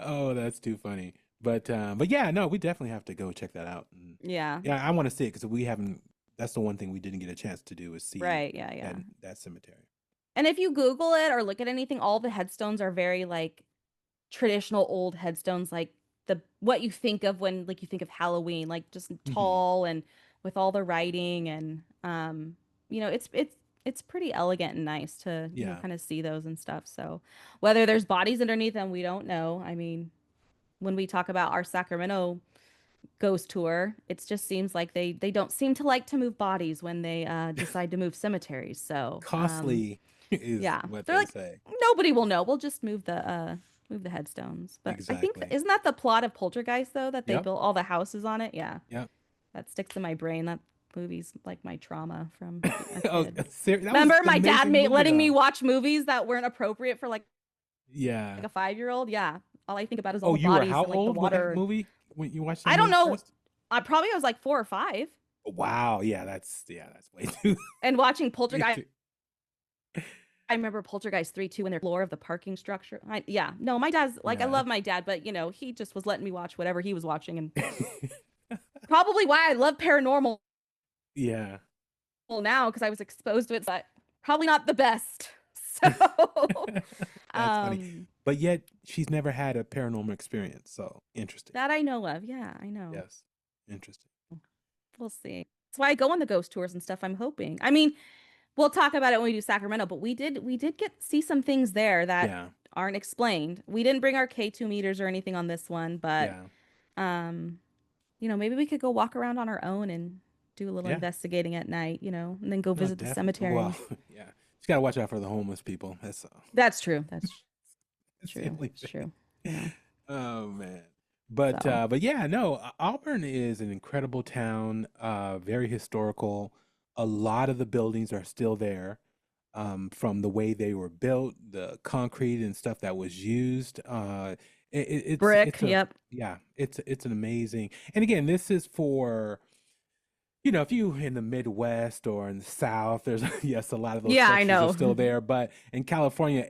B: Oh, that's too funny. But yeah, no, we definitely have to go check that out. And
C: yeah.
B: yeah, I want to see it because we haven't. That's the one thing we didn't get a chance to do is see
C: Right, yeah.
B: that cemetery.
C: And if you Google it or look at anything, all the headstones are very like traditional old headstones, like what you think of when like you think of Halloween, like just tall and with all the writing and it's pretty elegant and nice to
B: Yeah.
C: kind of see those and stuff. So whether there's bodies underneath them, we don't know. I mean, when we talk about our Sacramento ghost tour, it just seems like they don't seem to like to move bodies when they decide to move cemeteries. So
B: Costly is
C: yeah,
B: what
C: they're
B: they
C: like
B: say.
C: nobody will know. We'll just move the headstones. But I think
B: Exactly.
C: isn't that the plot of Poltergeist though, that they
B: Yep.
C: built all the houses on it? Yeah,
B: Yep.
C: that sticks in my brain. That movie's like my trauma from a
B: Oh,
C: kid.
B: that was
C: Remember
B: an
C: my dad
B: amazing movie,
C: letting me
B: though.
C: watch movies that weren't appropriate for like
B: Yeah.
C: a 5-year-old? Yeah, all I think about is all
B: Oh,
C: the
B: you were
C: bodies
B: how
C: and like the
B: old when that
C: water.
B: movie when you watched that
C: I don't
B: movie
C: know.
B: first?
C: I was like 4 or 5.
B: Wow. Yeah, that's way too.
C: And watching
B: way
C: Poltergeist,
B: too-
C: I remember Poltergeist 3 too, when they're floor of the parking structure. Yeah, no, my dad's like, I
B: Yeah.
C: love my dad, but he just was letting me watch whatever he was watching, and probably why I love paranormal
B: Yeah.
C: now, because I was exposed to it, but probably not the best. So,
B: That's funny. But yet she's never had a paranormal experience. So interesting.
C: that I know of. Yeah, I know.
B: Yes. Interesting.
C: We'll see. That's why I go on the ghost tours and stuff. I'm hoping. I mean, we'll talk about it when we do Sacramento, but we did see some things there that
B: Yeah.
C: aren't explained. We didn't bring our K2 meters or anything on this one, but
B: Yeah.
C: maybe we could go walk around on our own and do a little
B: Yeah.
C: investigating at night, and then go
B: No,
C: visit the cemetery.
B: Well, yeah. Just gotta watch out for the homeless people.
C: That's true. That's
B: the
C: true.
B: only
C: It's
B: thing.
C: true. Yeah.
B: Oh man. But
C: So.
B: but yeah, no, Auburn is an incredible town, very historical. A lot of the buildings are still there, from the way they were built, the concrete and stuff that was used.
C: Brick.
B: It's a
C: Yep.
B: yeah, it's an amazing. And again, this is for if you in the Midwest or in the South, there's yes, a lot of those
C: Yeah, I
B: structures
C: know.
B: are still there. But in California,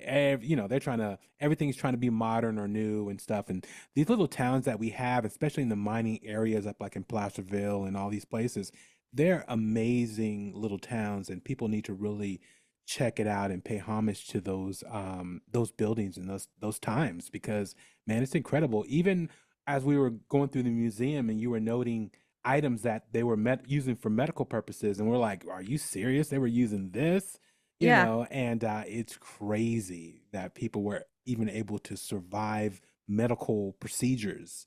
B: everything's trying to be modern or new and stuff. And these little towns that we have, especially in the mining areas up like in Placerville and all these places, they're amazing little towns, and people need to really check it out and pay homage to those buildings and those times, because man, it's incredible. Even as we were going through the museum and you were noting items that they were using for medical purposes, and we're like, are you serious, they were using this?
C: Yeah.
B: And it's crazy that people were even able to survive medical procedures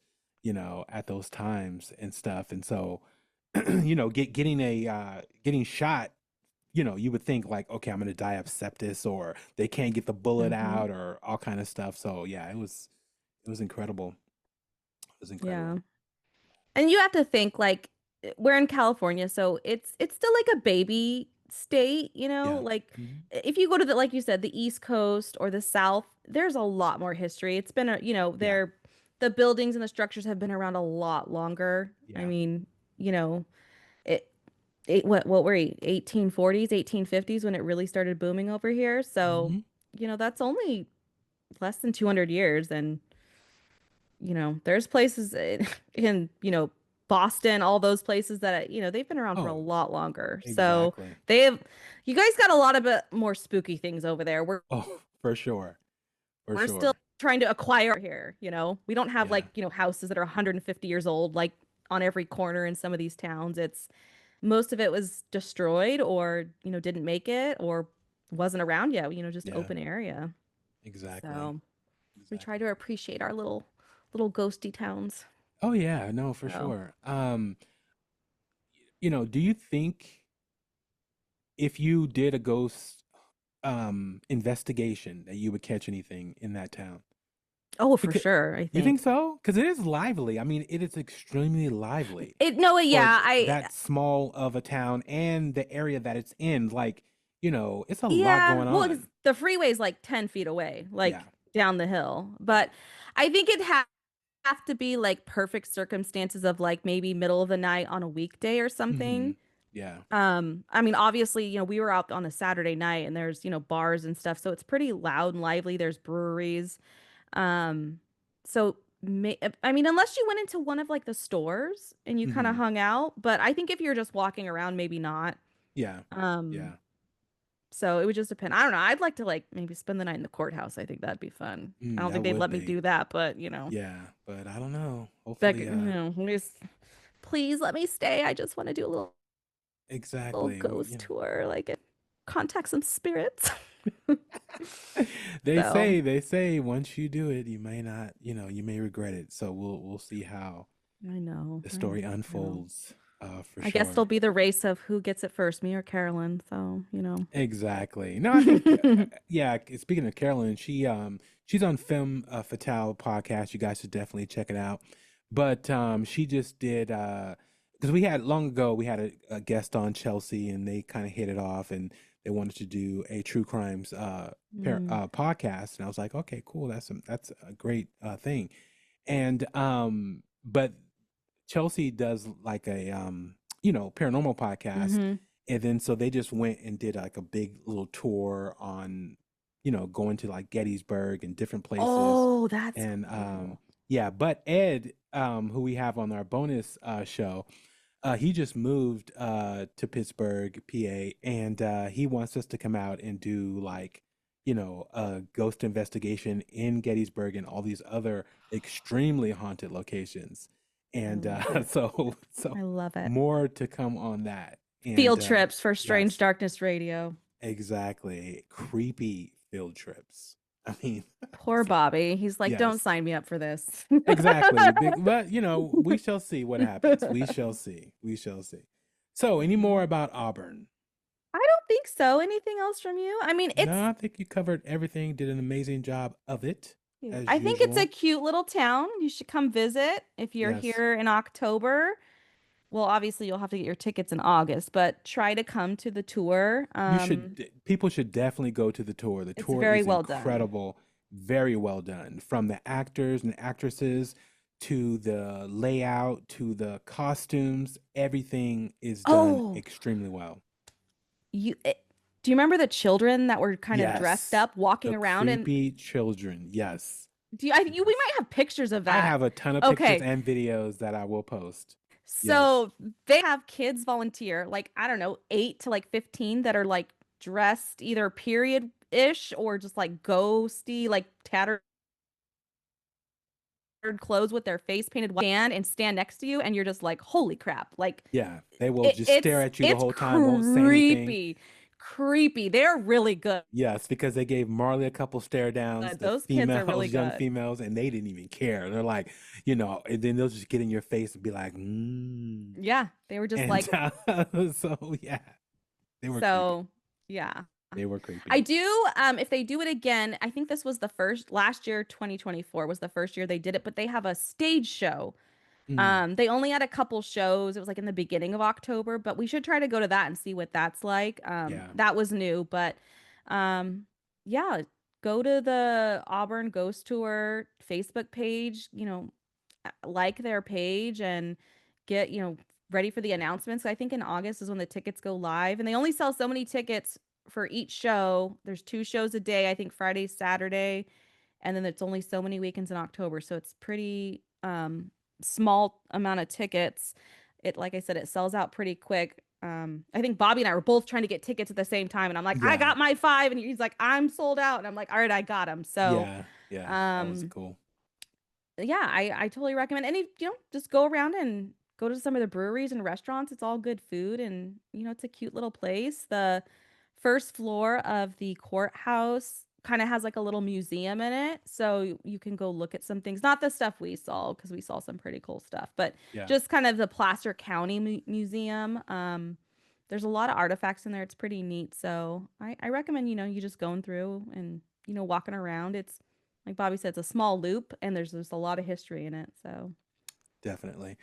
B: at those times and stuff. And so getting shot, you would think like, okay, I'm gonna die of sepsis, or they can't get the bullet out, or all kind of stuff. So yeah, it was incredible. It was incredible.
C: Yeah. And you have to think like we're in California, so it's still like a baby state,
B: Yeah.
C: like
B: Mhm.
C: if you go to like you said, the East Coast or the South, there's a lot more history. It's been
B: Yeah.
C: the buildings and the structures have been around a lot longer. I
B: Yeah.
C: mean, it what were we, 1840s, 1850s when it really started booming over here. So,
B: Mhm.
C: That's only less than 200 years, and there's places in, Boston, all those places that, they've been around for a
B: Oh,
C: lot longer. So
B: exactly.
C: you guys got a lot of more spooky things over there.
B: Oh, for sure. For
C: We're still
B: sure.
C: trying to acquire here, We don't have
B: Yeah.
C: like, houses that are 150 years old, like on every corner in some of these towns. Most of it was destroyed or, didn't make it or wasn't around yet, just
B: Yeah.
C: open area.
B: Exactly.
C: So we try
B: Exactly.
C: to appreciate our little ghosty towns.
B: Oh yeah, no, for
C: So.
B: sure. Do you think if you did a ghost investigation that you would catch anything in that town?
C: Oh, for
B: Because
C: sure, I
B: you think
C: think.
B: so? Because it is lively. I mean, it is extremely lively for
C: Yeah,
B: that small of a town and the area that it's in. Like, it's a lot
C: yeah,
B: going
C: well, 'cause
B: on.
C: the freeway's like 10 feet away, like
B: Yeah.
C: down the hill. But I think it have to be like perfect circumstances of like maybe middle of the night on a weekday or
B: Mm-hmm.
C: something.
B: Yeah.
C: I mean, obviously, we were out on a Saturday night and there's, bars and stuff, so it's pretty loud and lively. There's breweries. Um, so I mean, unless you went into one of like the stores and you kind of
B: Mm-hmm.
C: hung out, but I think if you're just walking around, maybe not.
B: Yeah.
C: Um,
B: Yeah.
C: So it would just depend. I don't know. I'd like to like maybe spend the night in the courthouse. I think that'd be fun. I don't
B: That
C: think they'd
B: would
C: let me
B: be.
C: do that, but you know,
B: Yeah, but I don't know.
C: like,
B: Hopefully,
C: please let me stay. I just want to do a little
B: exactly.
C: ghost tour, like contact some spirits. So
B: They say once you do it, you may not, you may regret it. So we'll see how
C: I know.
B: the story
C: I know.
B: unfolds, for
C: I guess it'll
B: sure.
C: be the race of who gets it first, me or Carolyn. So, you know.
B: Exactly. No, I think, yeah. Speaking of Carolyn, she's on Film Fatale podcast. You guys should definitely check it out. But she just did, because we had long ago we had a guest on, Chelsea, and they kind of hit it off, and they wanted to do a true crimes
C: Mm.
B: podcast, and I was like, okay, cool, that's a great thing. And but Chelsea does like a paranormal podcast,
C: Mm-hmm.
B: and then so they just went and did like a big little tour on, going to like Gettysburg and different places.
C: Oh, that's
B: And
C: cool.
B: yeah, but Ed, who we have on our bonus show, he just moved to Pittsburgh, PA, and he wants us to come out and do like, a ghost investigation in Gettysburg and all these other extremely haunted locations.
C: I
B: And
C: love it.
B: so
C: I love it.
B: more to come on that. And
C: Field trips for Strange
B: yes,
C: Darkness Radio.
B: exactly. Creepy field trips. I mean,
C: Poor Bobby. He's like, don't
B: yes,
C: sign me up for this.
B: exactly. But we shall see what happens. We shall see. We shall see. So, any more about Auburn?
C: I don't think so. Anything else from you? I mean,
B: No, I think you covered everything. Did an amazing job of it, as
C: I think it's a
B: usual.
C: cute little town. You should come visit if you're
B: Yes.
C: here in October. Well, obviously you'll have to get your tickets in August, but try to come to the tour.
B: People should definitely go to the tour. The
C: It's
B: tour
C: very
B: is
C: well done.
B: incredible, very well done. From the actors and actresses to the layout to the costumes, everything is done
C: Oh,
B: extremely well.
C: do you remember the children that were kind of dressed
B: Yes.
C: up walking
B: The
C: around and
B: creepy children. Yes.
C: we
B: Yes.
C: might have pictures of
B: I
C: that.
B: have a ton of pictures
C: Okay.
B: and videos that I will post. Yes.
C: So they have kids volunteer, like, I don't know, 8 to like 15 that are like dressed either period-ish or just like ghosty, like tattered clothes with their face painted white and stand next to you and you're just like, holy crap. Like
B: Yeah. They will just stare at you the
C: it's
B: whole time, won't say anything.
C: creepy. They're really good.
B: Yes, because they gave Marley a couple stare downs, the
C: Those kids are really
B: females, young
C: good.
B: females, and they didn't even care. They're like, and then they'll just get in your face and be like,
C: Yeah, they were just
B: And
C: like,
B: so yeah, they were creepy.
C: so yeah.
B: They were creepy.
C: I do, if they do it again, I think this was last year, 2024 was the first year they did it, but they have a stage show.
B: Mm,
C: They only had a couple shows. It was like in the beginning of October, but we should try to go to that and see what that's like.
B: yeah,
C: That was new, but um, yeah, go to the Auburn Ghost Tour Facebook page, like their page and get, ready for the announcements. I think in August is when the tickets go live, and they only sell so many tickets for each show. There's 2 shows a day, I think Friday, Saturday, and then it's only so many weekends in October. So it's pretty small amount of tickets. It, like I said, it sells out pretty quick. I think Bobby and I were both trying to get tickets at the same time, and I'm like, I
B: yeah,
C: got my 5, and he's like, I'm sold out, and I'm like, all right, I got them. So,
B: yeah. That was
C: um,
B: cool.
C: yeah, I totally recommend any, just go around and go to some of the breweries and restaurants. It's all good food, and it's a cute little place. The first floor of the courthouse kind of has like a little museum in it, so you can go look at some things. Not the stuff we saw, because we saw some pretty cool stuff, but
B: Yeah,
C: just kind of the Placer County Museum. There's a lot of artifacts in there. It's pretty neat. So I recommend, you just going through and, walking around. It's like Bobby said, it's a small loop and there's just a lot of history in it. So
B: definitely.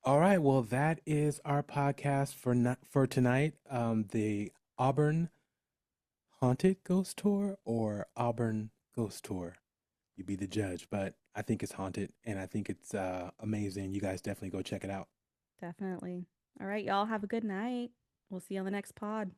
B: All right, well, that is our podcast for tonight. The Auburn Haunted Ghost Tour or Auburn Ghost Tour. You be the judge, but I think it's haunted and I think it's amazing. You guys definitely go check it out.
C: definitely. All right, y'all have a good night. We'll see you on the next pod.